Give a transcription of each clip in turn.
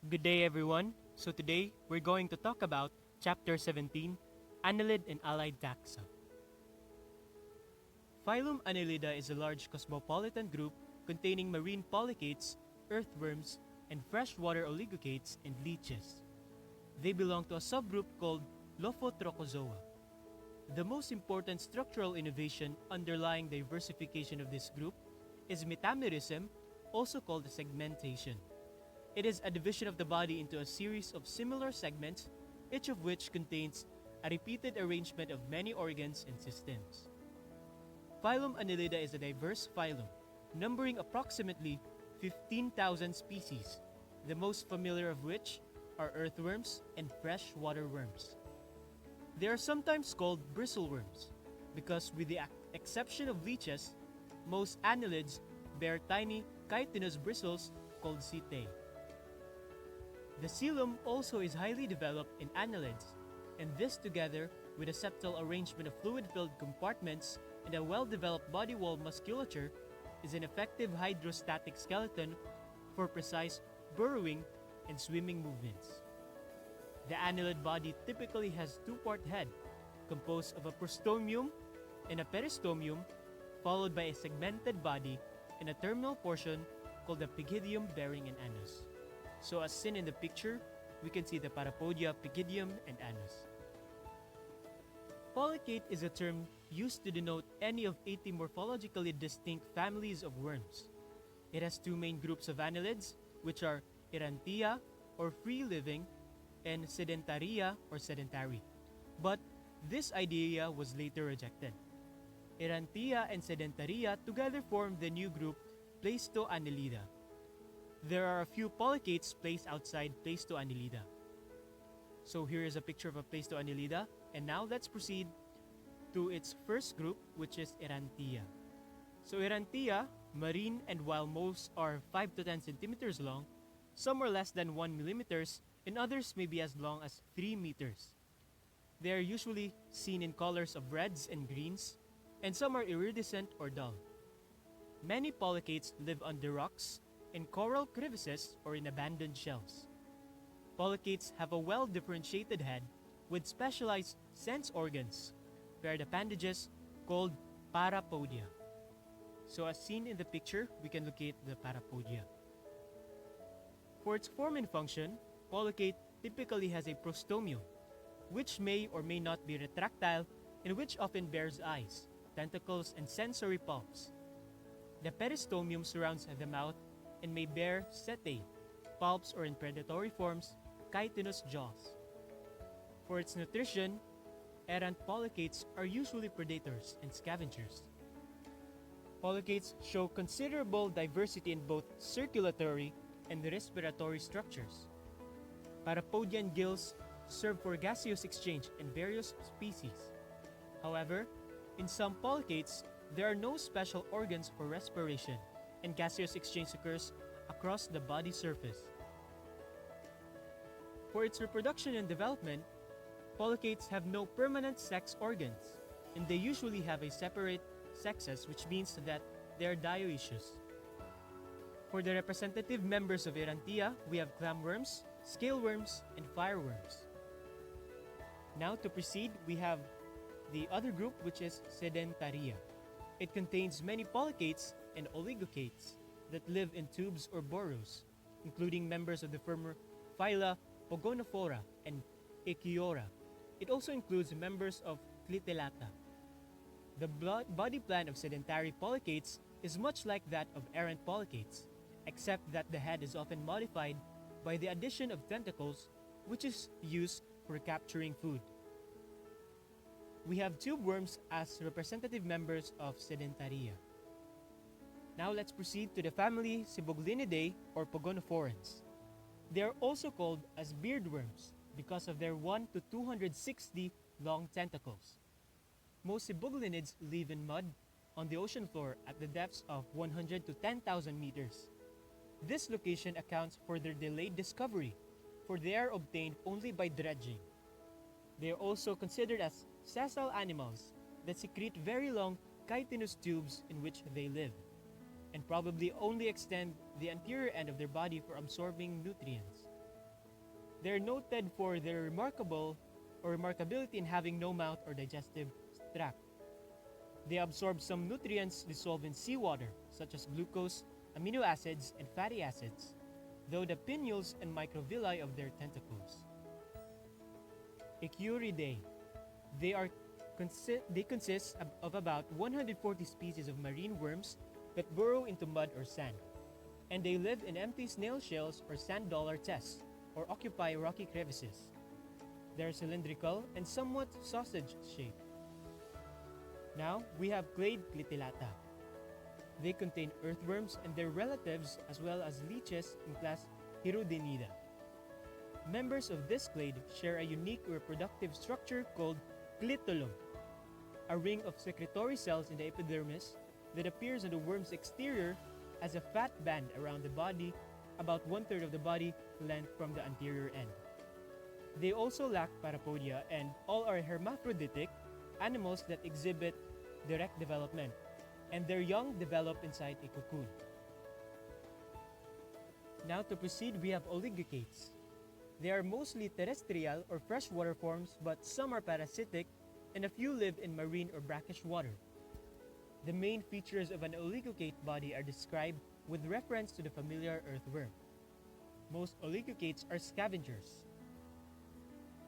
Good day, everyone. So today we're going to talk about Chapter 17, Annelid and Allied Taxa. Phylum Annelida is a large cosmopolitan group containing marine polychaetes, earthworms, and freshwater oligochaetes and leeches. They belong to a subgroup called Lophotrochozoa. The most important structural innovation underlying diversification of this group is metamerism, also called segmentation. It is a division of the body into a series of similar segments, each of which contains a repeated arrangement of many organs and systems. Phylum Annelida is a diverse phylum, numbering approximately 15,000 species, the most familiar of which are earthworms and freshwater worms. They are sometimes called bristleworms because, with the exception of leeches, most annelids bear tiny chitinous bristles called setae. The coelom also is highly developed in annelids, and this, together with a septal arrangement of fluid-filled compartments and a well-developed body wall musculature, is an effective hydrostatic skeleton for precise burrowing and swimming movements. The annelid body typically has two-part head, composed of a prostomium and a peristomium, followed by a segmented body and a terminal portion called the pygidium bearing an anus. So as seen in the picture, we can see the parapodia, pygidium, and anus. Polychaete is a term used to denote any of 80 morphologically distinct families of worms. It has two main groups of annelids, which are Erantia, or free-living, and Sedentaria, or sedentary. But this idea was later rejected. Erantia and Sedentaria together form the new group Pleistoannelida. There are a few polychaetes placed outside Pleistoannelida. So here is a picture of a Pleistoannelida, and now let's proceed to its first group, which is Erantia. So Erantia, marine, and while most are 5 to 10 centimeters long, some are less than 1 millimeters, and others may be as long as 3 meters. They are usually seen in colors of reds and greens, and some are iridescent or dull. Many polychaetes live under rocks, in coral crevices, or in abandoned shells. Polychaetes have a well-differentiated head with specialized sense organs, paired appendages called parapodia. So as seen in the picture, we can locate the parapodia. For its form and function, polychaete typically has a prostomium, which may or may not be retractile and which often bears eyes, tentacles, and sensory palps. The peristomium surrounds the mouth and may bear setae, palps, or in predatory forms, chitinous jaws. For its nutrition, errant polychaetes are usually predators and scavengers. Polychaetes show considerable diversity in both circulatory and respiratory structures. Parapodian gills serve for gaseous exchange in various species. However, in some polychaetes, there are no special organs for respiration, and gaseous exchange occurs across the body surface. For its reproduction and development, polychaetes have no permanent sex organs, and they usually have a separate sexes, which means that they are dioecious. For the representative members of Erantia, we have clamworms, scaleworms, and fireworms. Now to proceed, we have the other group, which is Sedentaria. It contains many polychaetes and oligochaetes that live in tubes or burrows, including members of the former phyla Pogonophora and Echiora. It also includes members of Clitellata. The body plan of sedentary polychaetes is much like that of errant polychaetes, except that the head is often modified by the addition of tentacles, which is used for capturing food. We have tube worms as representative members of Sedentaria. Now let's proceed to the family Siboglinidae or Pogonophorans. They are also called as beardworms because of their 1 to 260 long tentacles. Most siboglinids live in mud on the ocean floor at the depths of 100 to 10,000 meters. This location accounts for their delayed discovery, for they are obtained only by dredging. They are also considered as sessile animals that secrete very long chitinous tubes in which they live, and probably only extend the anterior end of their body for absorbing nutrients. They're noted for their remarkability in having no mouth or digestive tract. They absorb some nutrients dissolved in seawater, such as glucose, amino acids, and fatty acids, though the pinnules and microvilli of their tentacles. Echuridae. They are they consist of about 140 species of marine worms that burrow into mud or sand, and they live in empty snail shells or sand dollar tests, or occupy rocky crevices. They are cylindrical and somewhat sausage-shaped. Now, we have clade Clitellata. They contain earthworms and their relatives as well as leeches in class Hirudinida. Members of this clade share a unique reproductive structure called clitolum, a ring of secretory cells in the epidermis that appears on the worm's exterior as a fat band around the body, about 1/3 of the body length from the anterior end. They also lack parapodia and all are hermaphroditic animals that exhibit direct development, and their young develop inside a cocoon. Now to proceed, we have oligochaetes. They are mostly terrestrial or freshwater forms, but some are parasitic and a few live in marine or brackish water. The main features of an oligochaete body are described with reference to the familiar earthworm. Most oligochaetes are scavengers.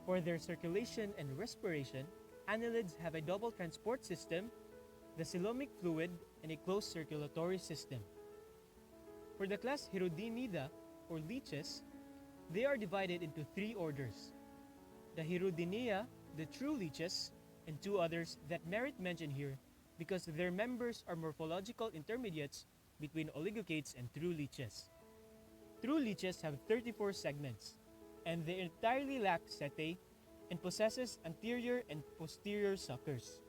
For their circulation and respiration, annelids have a double transport system, the coelomic fluid, and a closed circulatory system. For the class Hirudinida, or leeches, they are divided into 3 orders: the Hirudinea, the true leeches, and 2 others that merit mention here because their members are morphological intermediates between oligochaetes and true leeches. True leeches have 34 segments, and they entirely lack setae and possesses anterior and posterior suckers.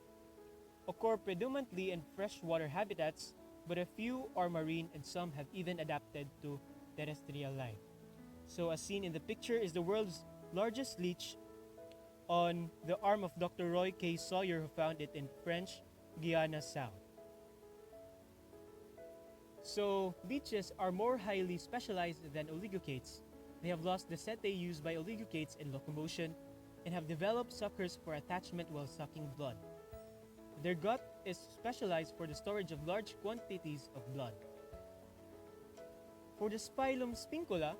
Occur predominantly in freshwater habitats, but a few are marine and some have even adapted to terrestrial life. So as seen in the picture is the world's largest leech on the arm of Dr. Roy K. Sawyer, who found it in French Guiana South. So leeches are more highly specialized than oligochaetes. They have lost the setae used by oligochaetes in locomotion and have developed suckers for attachment while sucking blood. Their gut is specialized for the storage of large quantities of blood. For the Spilum spincula,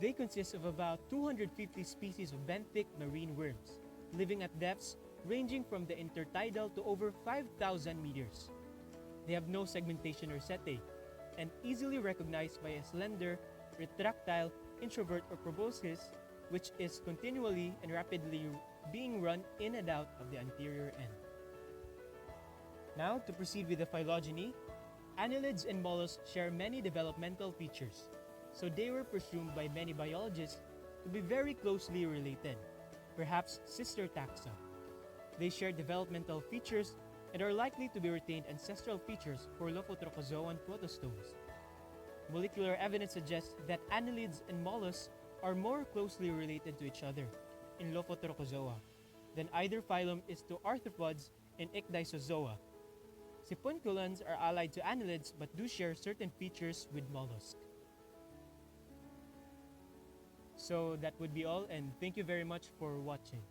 they consist of about 250 species of benthic marine worms, living at depths ranging from the intertidal to over 5,000 meters. They have no segmentation or setae, and easily recognized by a slender, retractile introvert or proboscis, which is continually and rapidly being run in and out of the anterior end. Now, to proceed with the phylogeny, annelids and mollusks share many developmental features, so they were presumed by many biologists to be very closely related, perhaps sister taxa. They share developmental features and are likely to be retained ancestral features for Lophotrochozoan protostomes. Molecular evidence suggests that annelids and mollusks are more closely related to each other in Lophotrochozoa than either phylum is to arthropods and Ecdysozoa. Sipunculans are allied to annelids but do share certain features with mollusks. So that would be all, and thank you very much for watching.